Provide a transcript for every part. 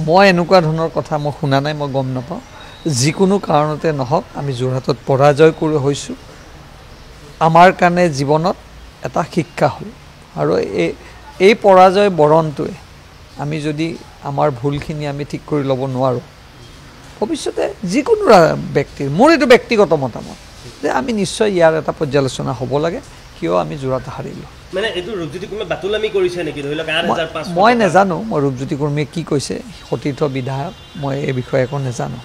মই এনেকুৱা ধৰণৰ কথা মই শুনা নাই, মই গম নাপাওঁ। যিকোনো কাৰণতে নহওক আমি যোৰহাটত পৰাজয় কৰি হৈছোঁ, আমাৰ কাৰণে জীৱনত এটা শিক্ষা হ'ল। আৰু এই পৰাজয় বৰণটোৱে আমি যদি আমাৰ ভুলখিনি আমি ঠিক কৰি ল'ব নোৱাৰোঁ, ভৱিষ্যতে যিকোনো ব্যক্তিৰ, মোৰ এইটো ব্যক্তিগত মতামত যে আমি নিশ্চয় ইয়াৰ এটা পৰ্যালোচনা হ'ব লাগে, কিয় আমি যোৰহাট হাৰিলোঁ। মানে এইটো ৰূপজ্যোতি কুৰ্মীয়ে বাতুলামি কৰিছে নেকি? ধৰি লওক ৮৫০০। মই নাজানো, মই ৰূপজ্যোতি কুৰ্মীয়ে কি কৈছে, সতীৰ্থ বিধায়ক, মই এই বিষয়ে একো নাজানো।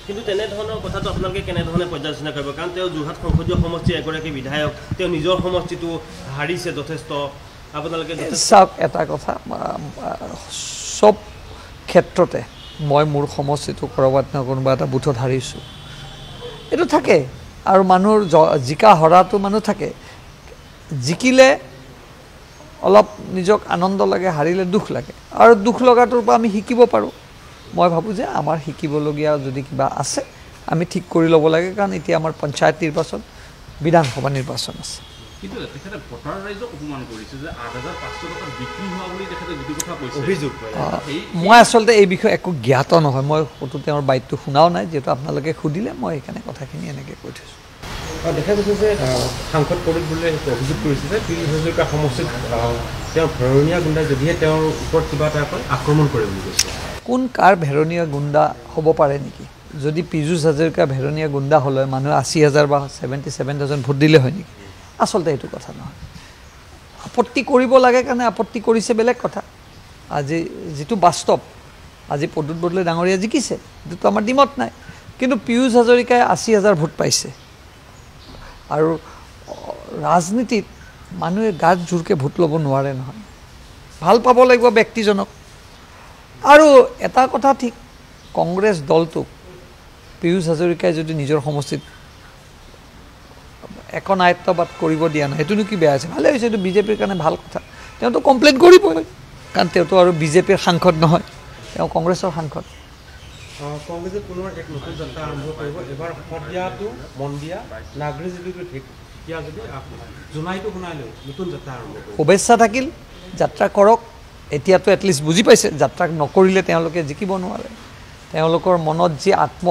কিন্তু তেনেধৰণৰ কথাটো আপোনালোকে কেনেধৰণে পৰ্যালোচনা কৰিব? কাৰণ তেওঁ যোৰহাট সংসদীয় সমষ্টিৰ এগৰাকী বিধায়ক, তেওঁ নিজৰ সমষ্টিটো হাৰিছে যথেষ্ট। আপোনালোকে চাওক, এটা কথা, চব ক্ষেত্ৰতে মই মোৰ সমষ্টিটো ক'ৰবাত নহয় কোনোবা এটা বুথত হাৰিছোঁ, এইটো থাকে। আৰু মানুহৰ জিকা হৰাটো মানুহ থাকে। জিকিলে অলপ নিজক আনন্দ লাগে, হাৰিলে দুখ লাগে। আৰু দুখ লগাটোৰ পৰা আমি শিকিব পাৰোঁ। মই ভাবোঁ যে আমাৰ শিকিবলগীয়া যদি কিবা আছে আমি ঠিক কৰি ল'ব লাগে, কাৰণ এতিয়া আমাৰ পঞ্চায়ত নিৰ্বাচন, বিধানসভা নিৰ্বাচন আছে। কিন্তু তেখেতে ভোটাৰ ৰাইজক অপমান কৰিছে যে ৮৫০০ টকা বিক্ৰী হোৱা বুলি তেখেতে যিটো কথা কৈছে, অভিযোগ। মই আচলতে এই বিষয়ে একো জ্ঞাত নহয়, মই ক'তো তেওঁৰ বাইটটো শুনাও নাই। যিহেতু আপোনালোকে সুধিলে মই সেইকাৰণে কথাখিনি এনেকৈ কৈ থৈছোঁ। দেখা গৈছে যে সাংসদ প্ৰদীপ বুলিয়ে অভিযোগ কৰিছে যে পীযুষ হাজৰিকা সমষ্টিত তেওঁৰ ভৰণীয়া গুণ্ডাই যদিহে তেওঁৰ ওপৰত কিবা এটা আক্ৰমণ কৰে বুলি কৈছে। কোন কাৰ ভেৰণীয়া গুণ্ডা হ'ব পাৰে নেকি? যদি পীযুষ হাজৰিকা ভেৰণীয়া গুণ্ডা হ'লে মানুহে ৮০,০০০ বা 77,000 ভোট দিলে হয় নেকি? আচলতে এইটো কথা নহয়। আপত্তি কৰিব লাগে কাৰণে আপত্তি কৰিছে, বেলেগ কথা। আজি যিটো বাস্তৱ, আজি প্ৰদ্যুৎ বৰদলৈ ডাঙৰীয়া জিকিছে, এইটোতো আমাৰ ডিমত নাই। কিন্তু পীযুষ হাজৰিকাই ৮০,০০০ ভোট পাইছে। আৰু ৰাজনীতিত মানুহে গাত জোৰকৈ ভোট ল'ব নোৱাৰে নহয়, ভাল পাব লাগিব ব্যক্তিজনক। আৰু এটা কথা ঠিক, কংগ্ৰেছ দলটোক পীযুষ হাজৰিকাই যদি নিজৰ সমষ্টিত একনায়ত্ববাদ কৰিব দিয়া নাই, সেইটোনো কি বেয়া হৈছে? ভালেই হৈছে, এইটো বিজেপিৰ কাৰণে ভাল কথা। তেওঁতো কমপ্লেইন কৰিবই, কাৰণ তেওঁতো আৰু বিজেপিৰ সাংসদ নহয়, তেওঁ কংগ্ৰেছৰ সাংসদ। কংগ্ৰেছে পুনৰ এক নতুন যাত্ৰা আৰম্ভ কৰিব। এবাৰ শদিয়াটো, মন্দিয়া, নাগৰিজিলৈকে এতিয়া যদি জোনাইটো শুনাই লৈ নতুন যাত্ৰা আৰম্ভ কৰিব। শুভেচ্ছা থাকিল, যাত্ৰা কৰক। এতিয়াতো এটলিষ্ট বুজি পাইছে, যাত্ৰা নকৰিলে তেওঁলোকে জিকিব নোৱাৰে। তেওঁলোকৰ মনত যি আত্ম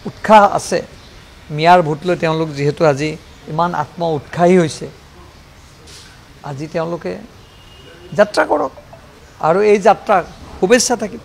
উৎসাহ আছে, মিয়াৰ ভোট লৈ তেওঁলোক যিহেতু আজি ইমান আত্ম উৎসাহী হৈছে, আজি তেওঁলোকে যাত্ৰা কৰক। আৰু এই যাত্ৰাক শুভেচ্ছা থাকিল।